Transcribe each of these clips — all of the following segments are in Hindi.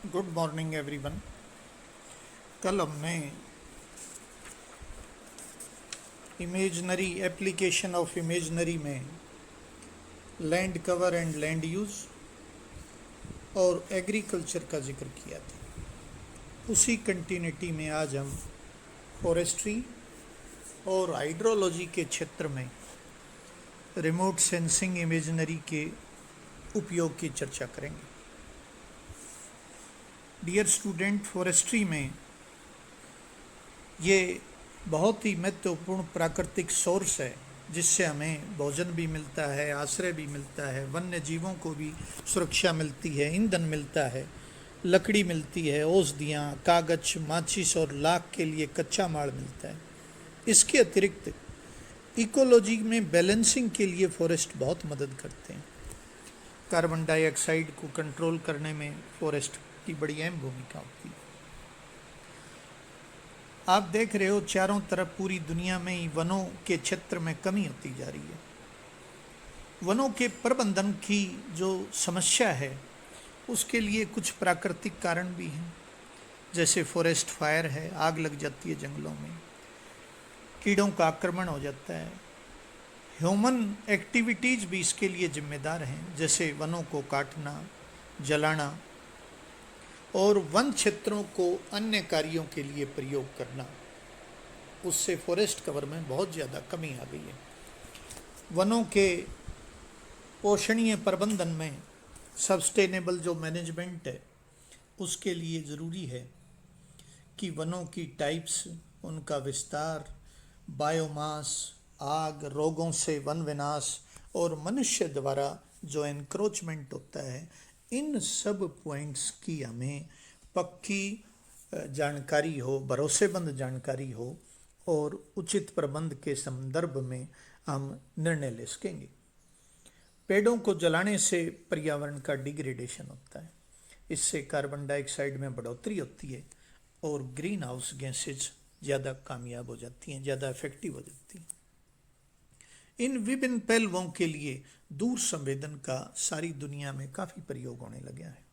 Good morning everyone. कल हमने इमेजनरी एप्लीकेशन ऑफ इमेजनरी में land cover and land use और एग्रीकल्चर का जिक्र किया था। उसी कंटिन्यूटी में आज हम फॉरेस्ट्री और हाइड्रोलॉजी के क्षेत्र में रिमोट सेंसिंग इमेजनरी के उपयोग की चर्चा करेंगे। डियर स्टूडेंट, फॉरेस्ट्री में ये बहुत ही महत्वपूर्ण प्राकृतिक सोर्स है जिससे हमें भोजन भी मिलता है, आश्रय भी मिलता है, वन्य जीवों को भी सुरक्षा मिलती है, ईंधन मिलता है, लकड़ी मिलती है, औषधियाँ, कागज, माचिस और लाख के लिए कच्चा माल मिलता है। इसके अतिरिक्त इकोलॉजी में बैलेंसिंग के लिए फॉरेस्ट बहुत मदद करते हैं। कार्बन डाइऑक्साइड को कंट्रोल करने में फॉरेस्ट की बड़ी अहम भूमिका होती है। आप देख रहे हो चारों तरफ पूरी दुनिया में ही वनों के क्षेत्र में कमी होती जा रही है। वनों के प्रबंधन की जो समस्या है उसके लिए कुछ प्राकृतिक कारण भी हैं, जैसे फॉरेस्ट फायर है, आग लग जाती है जंगलों में, कीड़ों का आक्रमण हो जाता है। ह्यूमन एक्टिविटीज़ भी इसके लिए जिम्मेदार हैं, जैसे वनों को काटना, जलाना और वन क्षेत्रों को अन्य कार्यों के लिए प्रयोग करना। उससे फॉरेस्ट कवर में बहुत ज़्यादा कमी आ गई है। वनों के पोषणीय प्रबंधन में सस्टेनेबल जो मैनेजमेंट है उसके लिए ज़रूरी है कि वनों की टाइप्स, उनका विस्तार, बायोमास, आग, रोगों से वन विनाश और मनुष्य द्वारा जो एनक्रोचमेंट होता है, इन सब पॉइंट्स की हमें पक्की जानकारी हो, भरोसेमंद जानकारी हो और उचित प्रबंध के संदर्भ में हम निर्णय ले सकेंगे। पेड़ों को जलाने से पर्यावरण का डिग्रेडेशन होता है। इससे कार्बन डाइऑक्साइड में बढ़ोतरी होती है और ग्रीन हाउस गैसेज ज़्यादा कामयाब हो जाती हैं, ज़्यादा इफेक्टिव हो जाती हैं। इन विभिन्न पहलुओं के लिए दूर संवेदन का सारी दुनिया में काफ़ी प्रयोग होने लगा है।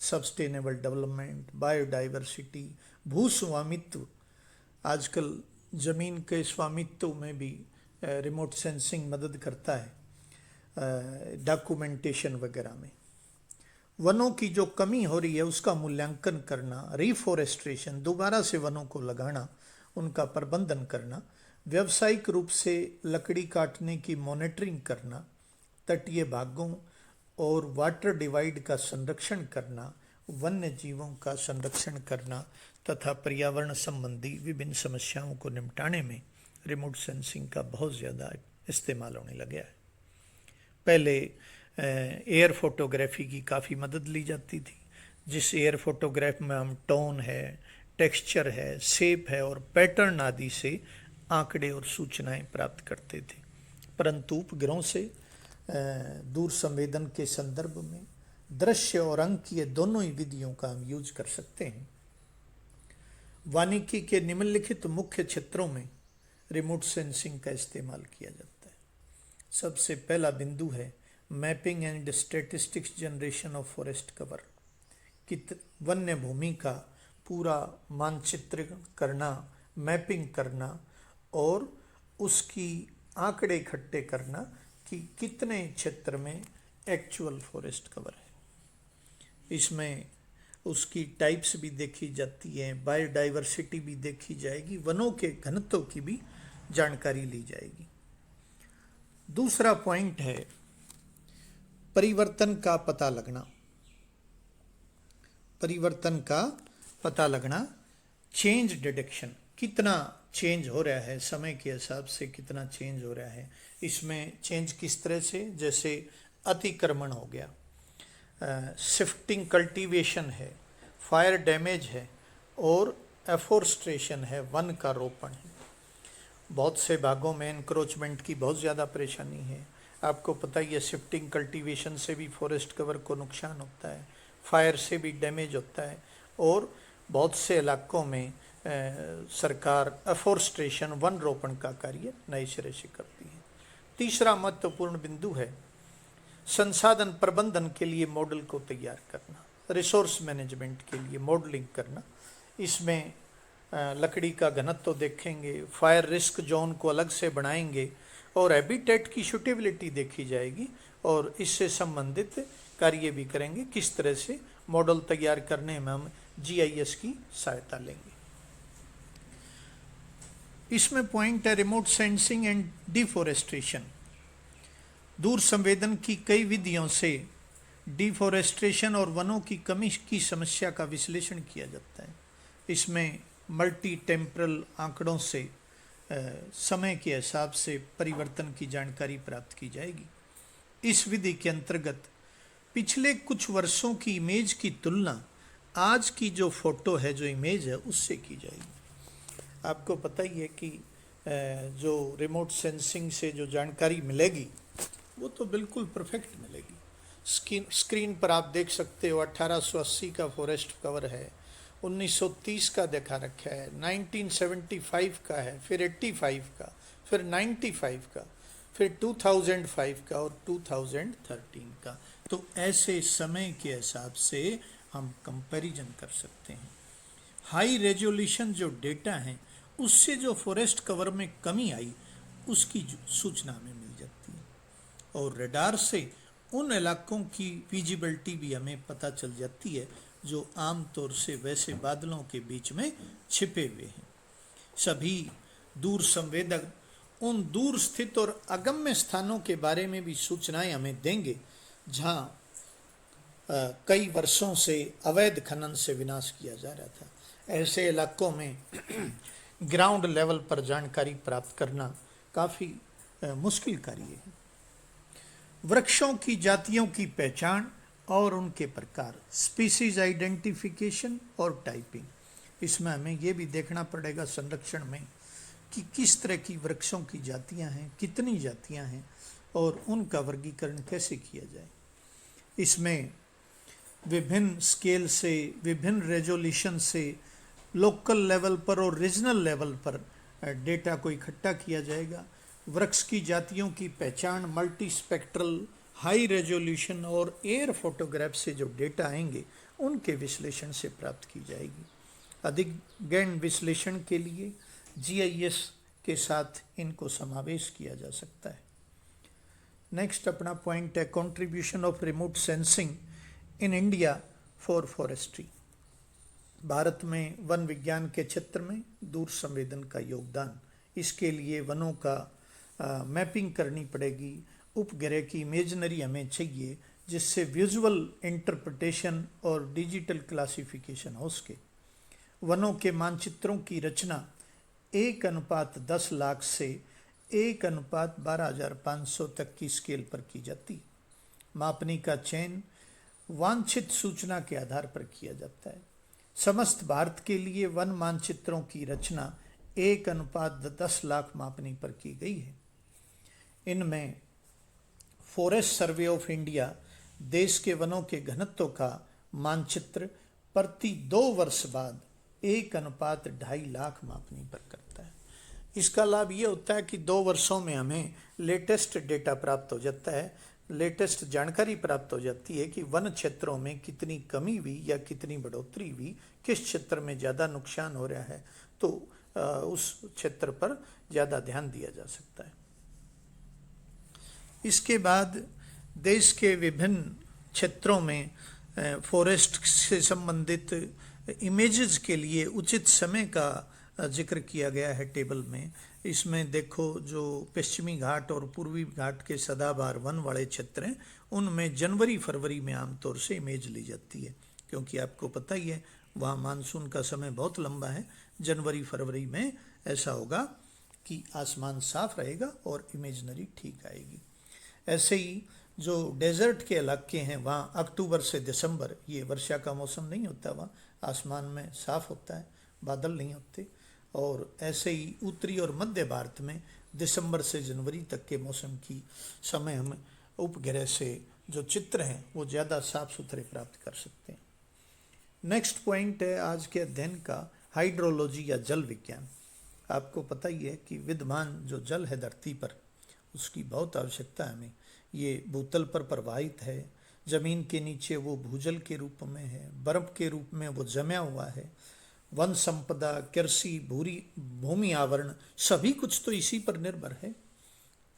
सस्टेनेबल डेवलपमेंट, बायोडाइवर्सिटी, भू स्वामित्व, आजकल ज़मीन के स्वामित्व में भी रिमोट सेंसिंग मदद करता है, डॉक्यूमेंटेशन वगैरह में। वनों की जो कमी हो रही है उसका मूल्यांकन करना, रिफॉरेस्ट्रेशन, दोबारा से वनों को लगाना, उनका प्रबंधन करना, व्यावसायिक रूप से लकड़ी काटने की मॉनिटरिंग करना, तटीय भागों और वाटर डिवाइड का संरक्षण करना, वन्य जीवों का संरक्षण करना तथा पर्यावरण संबंधी विभिन्न समस्याओं को निपटाने में रिमोट सेंसिंग का बहुत ज़्यादा इस्तेमाल होने लगा है। पहले एयर फोटोग्राफी की काफ़ी मदद ली जाती थी, जिस एयर फोटोग्राफ में हम टोन है, टेक्सचर है, शेप है और पैटर्न आदि से आंकड़े और सूचनाएं प्राप्त करते थे। परंतु उपग्रहों से दूर संवेदन के संदर्भ में दृश्य और अंकीय दोनों ही विधियों का हम यूज कर सकते हैं। वानिकी के निम्नलिखित मुख्य क्षेत्रों में रिमोट सेंसिंग का इस्तेमाल किया जाता है। सबसे पहला बिंदु है mapping and statistics generation of forest cover. वन्य भूमि का पूरा मानचित्र करना, मैपिंग करना और उसकी आंकड़े इकट्ठे करना कि कितने क्षेत्र में एक्चुअल फॉरेस्ट कवर है। इसमें उसकी टाइप्स भी देखी जाती हैं, बायोडाइवर्सिटी भी देखी जाएगी, वनों के घनत्व की भी जानकारी ली जाएगी। दूसरा पॉइंट है परिवर्तन का पता लगना। परिवर्तन का पता लगना, चेंज डिटेक्शन, कितना चेंज हो रहा है, समय के हिसाब से कितना चेंज हो रहा है। इसमें चेंज किस तरह से, जैसे अतिक्रमण हो गया, शिफ्टिंग कल्टीवेशन है, फायर डैमेज है और एफोरेस्ट्रेशन है, वन का रोपण है। बहुत से भागों में एनक्रोचमेंट की बहुत ज़्यादा परेशानी है। आपको पता ही है, शिफ्टिंग कल्टीवेशन से भी फॉरेस्ट कवर को नुकसान होता है, फायर से भी डैमेज होता है और बहुत से इलाकों में सरकार एफोरेस्ट्रेशन, वन रोपण का कार्य नए सिरे से करती है। तीसरा महत्वपूर्ण बिंदु है संसाधन प्रबंधन के लिए मॉडल को तैयार करना। रिसोर्स मैनेजमेंट के लिए मॉडलिंग करना। इसमें लकड़ी का घनत्व देखेंगे, फायर रिस्क जोन को अलग से बनाएंगे और हैबिटेट की सूटेबिलिटी देखी जाएगी और इससे संबंधित कार्य भी करेंगे। किस तरह से मॉडल तैयार करने में हम जीआईएस की सहायता लेंगे। इसमें पॉइंट है रिमोट सेंसिंग एंड डिफोरेस्टेशन। दूर संवेदन की कई विधियों से डिफोरेस्टेशन और वनों की कमी की समस्या का विश्लेषण किया जाता है। इसमें मल्टी टेम्परल आंकड़ों से समय के हिसाब से परिवर्तन की जानकारी प्राप्त की जाएगी। इस विधि के अंतर्गत पिछले कुछ वर्षों की इमेज की तुलना आज की जो फोटो है, जो इमेज है, उससे की जाएगी। आपको पता ही है कि जो रिमोट सेंसिंग से जो जानकारी मिलेगी वो तो बिल्कुल परफेक्ट मिलेगी। स्क्रीन पर आप देख सकते हो 1880 का फॉरेस्ट कवर है, 1930 का दिखा रखा है, 1975 का है, फिर 85 का, फिर 95 का, फिर 2005 का और 2013 का। तो ऐसे समय के हिसाब से हम कंपैरिजन कर सकते हैं। हाई रेजोल्यूशन जो डेटा है उससे जो फॉरेस्ट कवर में कमी आई उसकी सूचना हमें मिल जाती है और रडार से उन इलाकों की विजिबिलिटी भी हमें पता चल जाती है जो आमतौर से वैसे बादलों के बीच में छिपे हुए हैं। सभी दूर संवेदक उन दूर स्थित और अगम्य स्थानों के बारे में भी सूचनाएं हमें देंगे जहां कई वर्षों से अवैध खनन से विनाश किया जा रहा था। ऐसे इलाकों में ग्राउंड लेवल पर जानकारी प्राप्त करना काफ़ी मुश्किल कार्य है। वृक्षों की जातियों की पहचान और उनके प्रकार, स्पीसीज आइडेंटिफिकेशन और टाइपिंग। इसमें हमें ये भी देखना पड़ेगा संरक्षण में कि किस तरह की वृक्षों की जातियां हैं, कितनी जातियां हैं और उनका वर्गीकरण कैसे किया जाए। इसमें विभिन्न स्केल से, विभिन्न रेजोल्यूशन से लोकल लेवल पर और रीजनल लेवल पर डेटा को इकट्ठा किया जाएगा। वृक्ष की जातियों की पहचान मल्टी स्पेक्ट्रल, हाई रेजोल्यूशन और एयर फोटोग्राफ से जो डेटा आएंगे उनके विश्लेषण से प्राप्त की जाएगी। अधिक गहन विश्लेषण के लिए जीआईएस के साथ इनको समावेश किया जा सकता है। नेक्स्ट अपना पॉइंट है contribution of remote sensing in India for forestry. Bharat में वन विज्ञान के क्षेत्र में दूर संवेदन का योगदान। इसके लिए वनों का मैपिंग करनी पड़ेगी, उपग्रह की इमेजनरी हमें चाहिए जिससे विजुअल इंटरप्रिटेशन और डिजिटल क्लासिफिकेशन हो सके। वनों के मानचित्रों की रचना 1:10 लाख से 1:12,500 तक की स्केल पर की जाती। मापनी का चयन वांछित सूचना के आधार पर किया जाता है। समस्त भारत के लिए वन मानचित्रों की रचना 1:10 लाख मापनी पर की गई है। इनमें फॉरेस्ट सर्वे ऑफ इंडिया देश के वनों के घनत्व का मानचित्र प्रति 2 वर्ष बाद 1:2.5 लाख मापनी पर करता है। इसका लाभ ये होता है कि 2 वर्षों में हमें लेटेस्ट डेटा प्राप्त हो जाता है, लेटेस्ट जानकारी प्राप्त हो जाती है कि वन क्षेत्रों में कितनी कमी हुई या कितनी बढ़ोतरी हुई, किस क्षेत्र में ज़्यादा नुकसान हो रहा है, तो उस क्षेत्र पर ज़्यादा ध्यान दिया जा सकता है। इसके बाद देश के विभिन्न क्षेत्रों में फॉरेस्ट से संबंधित इमेजेस के लिए उचित समय का जिक्र किया गया है टेबल में। इसमें देखो जो पश्चिमी घाट और पूर्वी घाट के सदाबहार वन वाले क्षेत्र हैं उनमें जनवरी फरवरी में आमतौर से इमेज ली जाती है, क्योंकि आपको पता ही है वहाँ मानसून का समय बहुत लंबा है। जनवरी फरवरी में ऐसा होगा कि आसमान साफ रहेगा और इमेजनरी ठीक आएगी। ऐसे ही जो डेजर्ट के इलाके हैं वहाँ अक्टूबर से दिसंबर, ये वर्षा का मौसम नहीं होता, वहाँ आसमान में साफ होता है, बादल नहीं होते। और ऐसे ही उत्तरी और मध्य भारत में दिसंबर से जनवरी तक के मौसम की समय हम उपग्रह से जो चित्र हैं वो ज़्यादा साफ सुथरे प्राप्त कर सकते हैं। नेक्स्ट पॉइंट है आज के अध्ययन का हाइड्रोलॉजी या जल विज्ञान। आपको पता ही है कि विद्यमान जो जल है धरती पर उसकी बहुत आवश्यकता है हमें। ये भूतल पर प्रवाहित है, जमीन के नीचे वो भूजल के रूप में है, बर्फ के रूप में वो जमा हुआ है। वन संपदा, कृषि, भूमि आवरण, सभी कुछ तो इसी पर निर्भर है।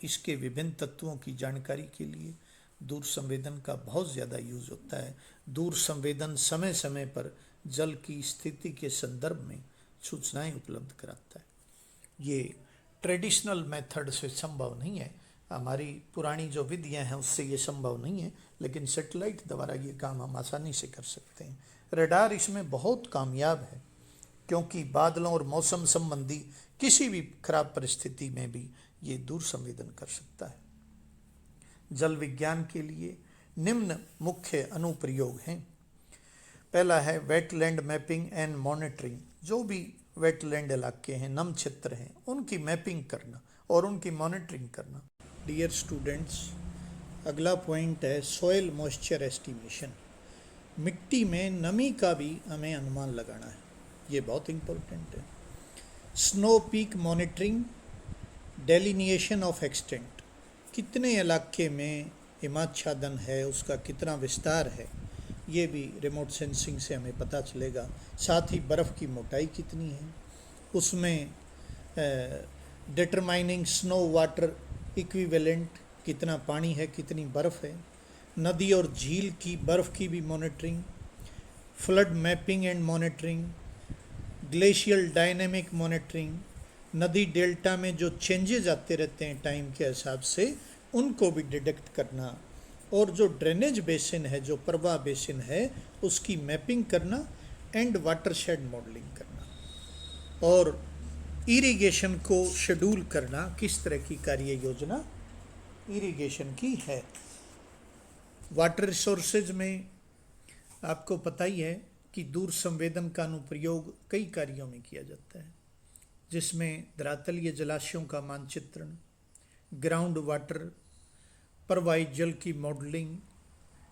इसके विभिन्न तत्वों की जानकारी के लिए दूर संवेदन का बहुत ज़्यादा यूज होता है। दूर संवेदन समय समय पर जल की स्थिति के संदर्भ में सूचनाएं उपलब्ध कराता है। ये ट्रेडिशनल मेथड से संभव नहीं है, हमारी पुरानी जो विधियां हैं उससे ये संभव नहीं है, लेकिन सैटेलाइट द्वारा ये काम हम आसानी से कर सकते हैं। रडार इसमें बहुत कामयाब है, क्योंकि बादलों और मौसम संबंधी किसी भी खराब परिस्थिति में भी ये दूर संवेदन कर सकता है। जल विज्ञान के लिए निम्न मुख्य अनुप्रयोग हैं। पहला है वेटलैंड मैपिंग एंड मॉनिटरिंग। जो भी वेटलैंड इलाके हैं, नम क्षेत्र हैं, उनकी मैपिंग करना और उनकी मॉनिटरिंग करना। डियर स्टूडेंट्स, अगला पॉइंट है सॉइल मॉइस्चर एस्टिमेशन। मिट्टी में नमी का भी हमें अनुमान लगाना है, ये बहुत इम्पोर्टेंट है। Snow peak monitoring, delineation of extent, कितने इलाके में हिमाच्छादन है, उसका कितना विस्तार है, ये भी रिमोट सेंसिंग से हमें पता चलेगा। साथ ही बर्फ़ की मोटाई कितनी है, उसमें डिटरमाइनिंग स्नो वाटर इक्विवेलेंट, कितना पानी है, कितनी बर्फ़ है। नदी और झील की बर्फ़ की भी monitoring, flood mapping and monitoring, glacial dynamic monitoring, नदी डेल्टा में जो चेंजेज आते रहते हैं टाइम के हिसाब से, उनको भी डिटेक्ट करना, और जो ड्रेनेज बेसिन है, जो प्रवाह बेसिन है, उसकी मैपिंग करना एंड वाटरशेड मॉडलिंग करना, और इरिगेशन को शेड्यूल करना, किस तरह की कार्य योजना इरिगेशन की है। वाटर रिसोर्सेज में आपको पता ही है कि दूर संवेदन का अनुप्रयोग कई कार्यों में किया जाता है, जिसमें धरातलीय जलाशयों का मानचित्रण, ग्राउंड वाटर प्रवाहित जल की मॉडलिंग,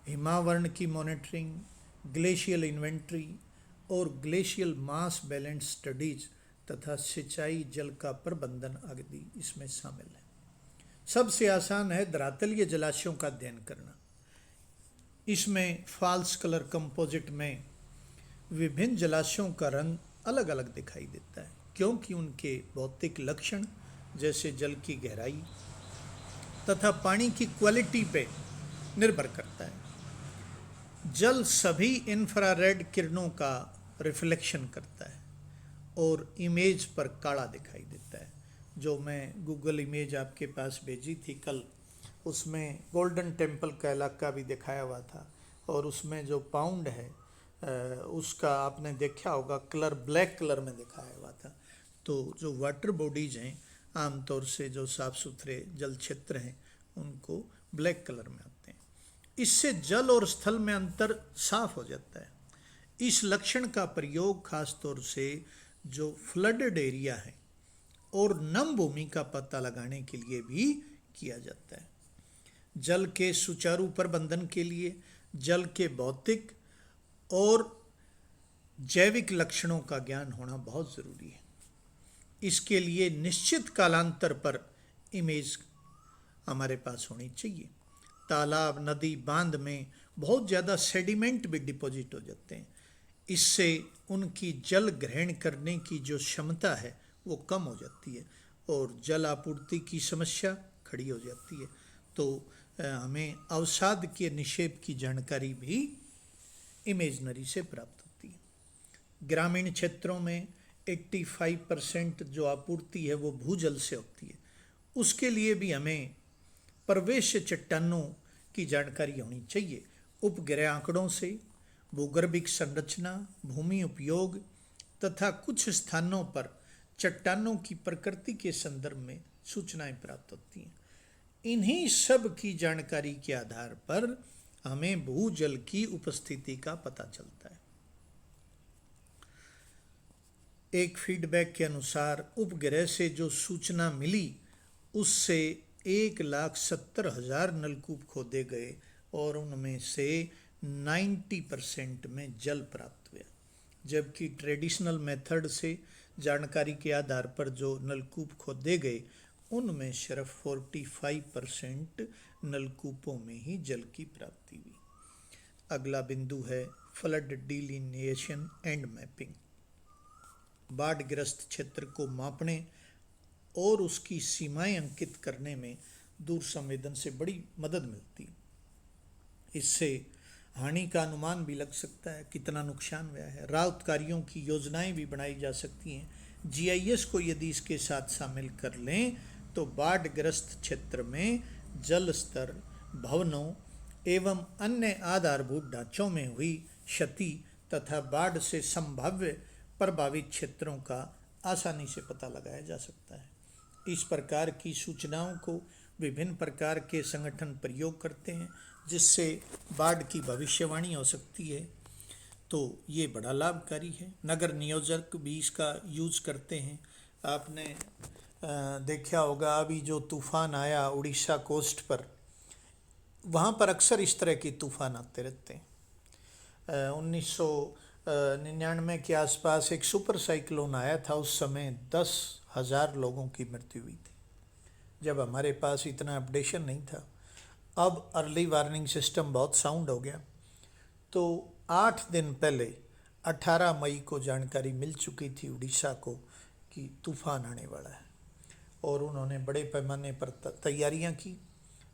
हिमावरण की मॉनिटरिंग, ग्लेशियल इन्वेंट्री और ग्लेशियल मास बैलेंस स्टडीज तथा सिंचाई जल का प्रबंधन आदि इसमें शामिल है। सबसे आसान है धरातलीय जलाशयों का अध्ययन करना। इसमें फॉल्स कलर कंपोजिट में विभिन्न जलाशयों का रंग अलग अलग दिखाई देता है, क्योंकि उनके भौतिक लक्षण जैसे जल की गहराई तथा पानी की क्वालिटी पे निर्भर करता है। जल सभी इंफ्रारेड किरणों का रिफ्लेक्शन करता है और इमेज पर काला दिखाई देता है। जो मैं गूगल इमेज आपके पास भेजी थी कल, उसमें गोल्डन टेम्पल का इलाका भी दिखाया हुआ था, और उसमें जो पाउंड है उसका आपने देखा होगा कलर ब्लैक कलर में दिखाया हुआ था। तो जो वाटर बॉडीज़ हैं, आमतौर से जो साफ़ सुथरे जल क्षेत्र हैं, उनको ब्लैक कलर में आते हैं। इससे जल और स्थल में अंतर साफ हो जाता है। इस लक्षण का प्रयोग खास तौर से जो फ्लडेड एरिया है और नम भूमि का पता लगाने के लिए भी किया जाता है। जल के सुचारू प्रबंधन के लिए जल के भौतिक और जैविक लक्षणों का ज्ञान होना बहुत ज़रूरी है। इसके लिए निश्चित कालांतर पर इमेज हमारे पास होनी चाहिए। तालाब, नदी, बांध में बहुत ज़्यादा सेडिमेंट भी डिपॉजिट हो जाते हैं। इससे उनकी जल ग्रहण करने की जो क्षमता है वो कम हो जाती है और जल आपूर्ति की समस्या खड़ी हो जाती है। तो हमें अवसाद के निक्षेप की जानकारी भी इमेजनरी से प्राप्त होती है। ग्रामीण क्षेत्रों में 85% जो आपूर्ति है वो भूजल से होती है। उसके लिए भी हमें प्रवेश चट्टानों की जानकारी होनी चाहिए। उपग्रह आंकड़ों से भूगर्भिक संरचना, भूमि उपयोग तथा कुछ स्थानों पर चट्टानों की प्रकृति के संदर्भ में सूचनाएं प्राप्त होती हैं। इन्हीं सब की जानकारी के आधार पर हमें भूजल की उपस्थिति का पता चलता है। एक फीडबैक के अनुसार उपग्रह से जो सूचना मिली उससे 1,70,000 नलकूप खोदे गए और उनमें से 90% में जल प्राप्त हुआ, जबकि ट्रेडिशनल मेथड से जानकारी के आधार पर जो नलकूप खोदे गए उनमें सिर्फ 45% नलकूपों में ही जल की प्राप्ति हुई। अगला बिंदु है फ्लड डिलिनिएशन एंड मैपिंग। बाढ़ग्रस्त क्षेत्र को मापने और उसकी सीमाएं अंकित करने में दूर संवेदन से बड़ी मदद मिलती। इससे हानि का अनुमान भी लग सकता है, कितना नुकसान हुआ है। राहत कार्यों की योजनाएं भी बनाई जा सकती हैं। जीआईएस को यदि इसके साथ शामिल कर लें तो बाढ़ग्रस्त क्षेत्र में जल स्तर, भवनों एवं अन्य आधारभूत ढांचों में हुई क्षति तथा बाढ़ से संभाव्य प्रभावित क्षेत्रों का आसानी से पता लगाया जा सकता है। इस प्रकार की सूचनाओं को विभिन्न प्रकार के संगठन प्रयोग करते हैं, जिससे बाढ़ की भविष्यवाणी हो सकती है। तो ये बड़ा लाभकारी है। नगर नियोजक भी इसका यूज करते हैं। आपने देखा होगा अभी जो तूफान आया उड़ीसा कोस्ट पर, वहाँ पर अक्सर इस तरह के तूफान आते रहते हैं। 1999 के आसपास एक सुपर साइक्लोन आया था। उस समय 10,000 लोगों की मृत्यु हुई थी, जब हमारे पास इतना अपडेशन नहीं था। अब अर्ली वार्निंग सिस्टम बहुत साउंड हो गया। तो 8 दिन पहले 18 मई को जानकारी मिल चुकी थी उड़ीसा को कि तूफान आने वाला है, और उन्होंने बड़े पैमाने पर तैयारियां की।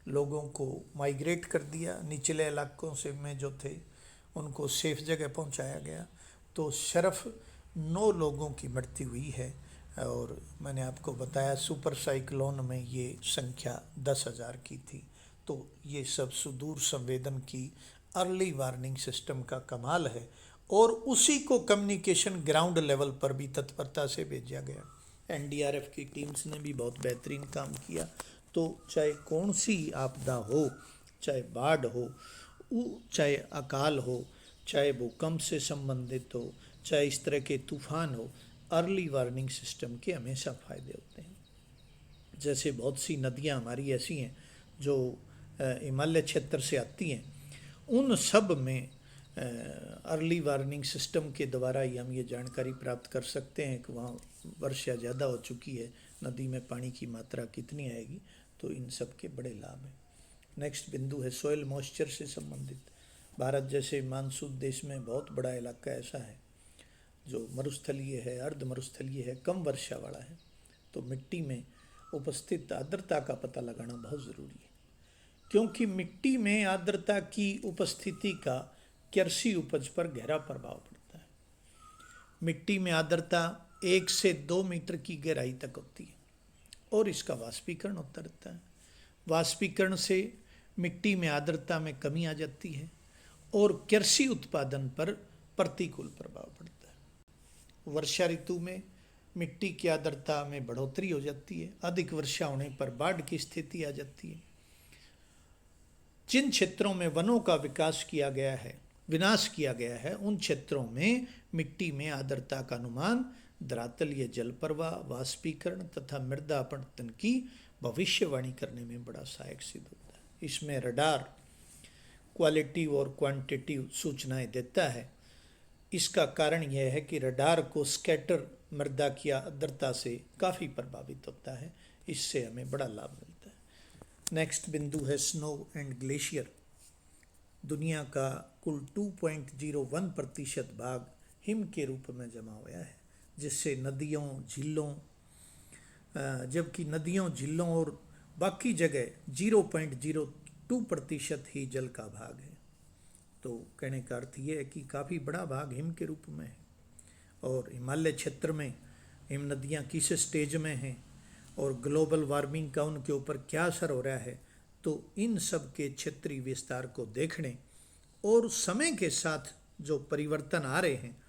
लोगों को माइग्रेट कर दिया, निचले इलाकों से में जो थे उनको सेफ जगह पहुंचाया गया। तो सिर्फ 9 लोगों की मृत्यु हुई है, और मैंने आपको बताया सुपर साइक्लोन में ये संख्या 10,000 की थी। तो ये सब सुदूर संवेदन की अर्ली वार्निंग सिस्टम का कमाल है, और उसी को कम्युनिकेशन ग्राउंड लेवल पर भी तत्परता से भेजा गया। एनडीआरएफ की टीम्स ने भी बहुत बेहतरीन काम किया। तो चाहे कौन सी आपदा हो, चाहे बाढ़ हो, चाहे अकाल हो, चाहे भूकंप से संबंधित हो, चाहे इस तरह के तूफान हो, अर्ली वार्निंग सिस्टम के हमेशा फ़ायदे होते हैं। जैसे बहुत सी नदियाँ हमारी ऐसी हैं जो हिमालय क्षेत्र से आती हैं, उन सब में अर्ली वार्निंग सिस्टम के द्वारा ही हम ये जानकारी प्राप्त कर सकते हैं कि वहाँ वर्षा ज़्यादा हो चुकी है, नदी में पानी की मात्रा कितनी आएगी। तो इन सब के बड़े लाभ हैं। नेक्स्ट बिंदु है सॉइल मॉइस्चर से संबंधित। भारत जैसे मानसून देश में बहुत बड़ा इलाका ऐसा है जो मरुस्थलीय है, अर्ध मरुस्थलीय है, कम वर्षा वाला है। तो मिट्टी में उपस्थित आर्द्रता का पता लगाना बहुत ज़रूरी है, क्योंकि मिट्टी में आर्द्रता की उपस्थिति का कृषि उपज पर गहरा प्रभाव पड़ता है। मिट्टी में आर्द्रता 1 से 2 मीटर की गहराई तक होती है, और इसका वाष्पीकरण होता रहता है। वाष्पीकरण से मिट्टी में आर्द्रता में कमी आ जाती है, और कृषि उत्पादन पर प्रतिकूल प्रभाव पड़ता है। वर्षा ऋतु में मिट्टी की आर्द्रता में बढ़ोतरी हो जाती है। अधिक वर्षा होने पर बाढ़ की स्थिति आ जाती है। जिन क्षेत्रों में वनों का विनाश किया गया है, उन क्षेत्रों में मिट्टी में आर्द्रता का अनुमान धरातलीय जल प्रवाह, वाष्पीकरण तथा मृदा अपरदन की भविष्यवाणी करने में बड़ा सहायक सिद्ध होता है। इसमें रडार क्वालिटिव और क्वांटिटिव सूचनाएं देता है। इसका कारण यह है कि रडार को स्कैटर मृदा की आर्द्रता से काफ़ी प्रभावित होता है। इससे हमें बड़ा लाभ मिलता है। नेक्स्ट बिंदु है स्नो एंड ग्लेशियर। दुनिया का कुल 2.01% भाग हिम के रूप में जमा हुआ है, जिससे नदियों, झीलों, जबकि नदियों, झीलों और बाकी जगह 0.02% ही जल का भाग है। तो कहने का अर्थ ये है कि काफ़ी बड़ा भाग हिम के रूप में है। और हिमालय क्षेत्र में हिम नदियाँ किस स्टेज में हैं और ग्लोबल वार्मिंग का उनके ऊपर क्या असर हो रहा है, तो इन सब के क्षेत्रीय विस्तार को देखने और समय के साथ जो परिवर्तन आ रहे हैं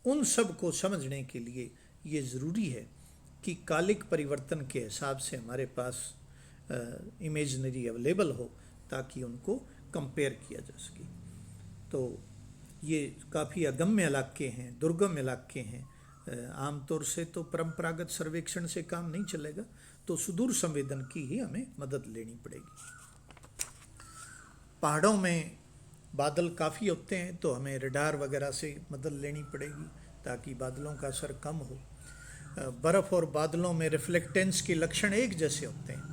उन सब को समझने के लिए ये ज़रूरी है कि कालिक परिवर्तन के हिसाब से हमारे पास इमेजनरी अवेलेबल हो, ताकि उनको कंपेयर किया जा सके। तो ये काफ़ी अगम्य इलाके हैं, दुर्गम इलाके हैं। आमतौर से तो परंपरागत सर्वेक्षण से काम नहीं चलेगा, तो सुदूर संवेदन की ही हमें मदद लेनी पड़ेगी। पहाड़ों में बादल काफ़ी होते हैं, तो हमें रडार वगैरह से मदद लेनी पड़ेगी ताकि बादलों का असर कम हो। बर्फ़ और बादलों में रिफ्लेक्टेंस के लक्षण एक जैसे होते हैं,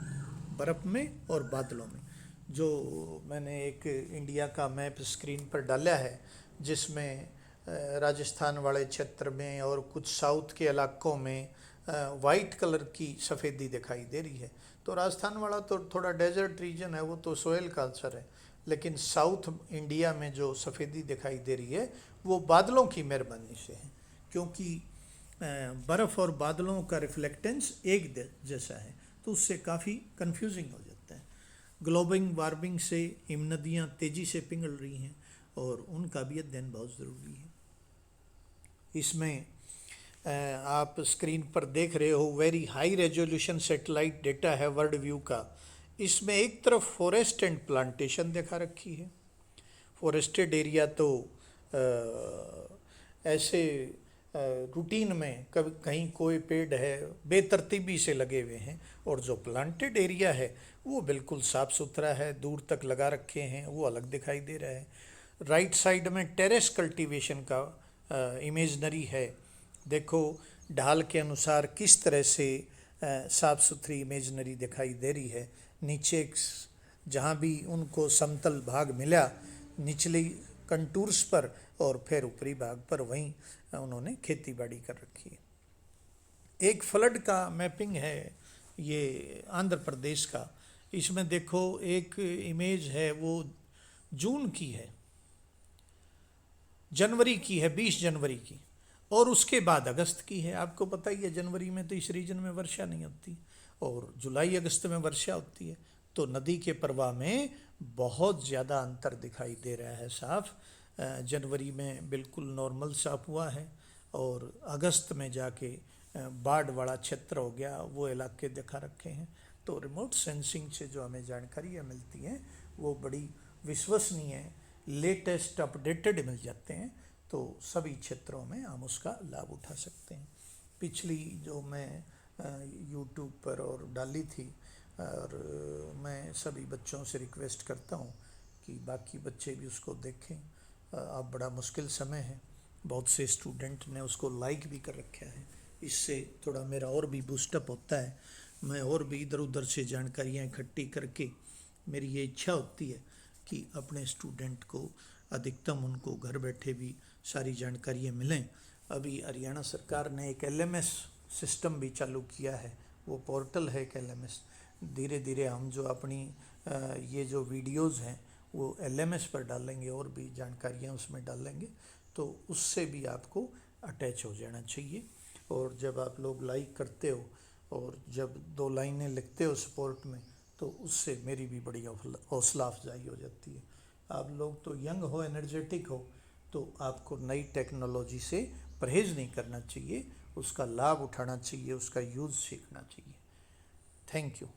बर्फ़ में और बादलों में। जो मैंने एक इंडिया का मैप स्क्रीन पर डाला है, जिसमें राजस्थान वाले क्षेत्र में और कुछ साउथ के इलाकों में वाइट कलर की सफ़ेदी दिखाई दे रही है। तो राजस्थान वाला तो थोड़ा डेजर्ट रीजन है, वो तो सोयल कल्चर है, लेकिन साउथ इंडिया में जो सफ़ेदी दिखाई दे रही है वो बादलों की मेहरबानी से है, क्योंकि बर्फ़ और बादलों का रिफ्लेक्टेंस एक जैसा है, तो उससे काफ़ी कंफ्यूजिंग हो जाता है। ग्लोबल वार्मिंग से हिम नदियाँ तेज़ी से पिघल रही हैं और उनका भी अध्ययन बहुत ज़रूरी है। इसमें आप स्क्रीन पर देख रहे हो very high resolution satellite data है वर्ल्ड व्यू का। इसमें एक तरफ फॉरेस्ट एंड प्लांटेशन दिखा रखी है। फॉरेस्टेड एरिया तो ऐसे रूटीन में कभी कहीं कोई पेड़ है बेतरतीबी से लगे हुए हैं, और जो प्लांटेड एरिया है वो बिल्कुल साफ़ सुथरा है, दूर तक लगा रखे हैं, वो अलग दिखाई दे रहा है। राइट साइड में टेरेस कल्टीवेशन का इमेजनरी है। देखो ढाल के अनुसार किस तरह से साफ़ सुथरी इमेजनरी दिखाई दे रही है। नीचे जहाँ भी उनको समतल भाग मिला निचली कंटूर्स पर, और फिर ऊपरी भाग पर वहीं उन्होंने खेती बाड़ी कर रखी है। एक फ्लड का मैपिंग है ये आंध्र प्रदेश का। इसमें देखो एक इमेज है वो जून की है, जनवरी की है, 20 जनवरी की, और उसके बाद अगस्त की है। आपको पता ही है जनवरी में तो इस रीजन में वर्षा नहीं होती, और जुलाई अगस्त में वर्षा होती है। तो नदी के प्रवाह में बहुत ज़्यादा अंतर दिखाई दे रहा है साफ। जनवरी में बिल्कुल नॉर्मल साफ हुआ है, और अगस्त में जाके बाढ़ वाला क्षेत्र हो गया, वो इलाके दिखा रखे हैं। तो रिमोट सेंसिंग से जो हमें जानकारियाँ मिलती हैं वो बड़ी विश्वसनीय है, लेटेस्ट अपडेटेड मिल जाते हैं, तो सभी क्षेत्रों में हम उसका लाभ उठा सकते हैं। पिछली जो मैं यूट्यूब पर और डाली थी, और मैं सभी बच्चों से रिक्वेस्ट करता हूँ कि बाकी बच्चे भी उसको देखें। अब बड़ा मुश्किल समय है, बहुत से स्टूडेंट ने उसको लाइक भी कर रखा है। इससे थोड़ा मेरा और भी बूस्टअप होता है, मैं और भी इधर उधर से जानकारियाँ इकट्ठी करके, मेरी ये इच्छा होती है कि अपने स्टूडेंट को अधिकतम उनको घर बैठे भी सारी जानकारियाँ मिलें। अभी हरियाणा सरकार ने एक एलएमएस सिस्टम भी चालू किया है, वो पोर्टल है एक एलएमएस। धीरे धीरे हम जो अपनी ये जो वीडियोज़ हैं वो एलएमएस पर डालेंगे, और भी जानकारियाँ उसमें डालेंगे, तो उससे भी आपको अटैच हो जाना चाहिए। और जब आप लोग लाइक करते हो और जब 2 लाइनें लिखते हो सपोर्ट में, तो उससे मेरी भी बड़ी हौसला अफजाई हो जाती है। आप लोग तो यंग हो, एनर्जेटिक हो, तो आपको नई टेक्नोलॉजी से परहेज़ नहीं करना चाहिए, उसका लाभ उठाना चाहिए, उसका यूज़ सीखना चाहिए। Thank you.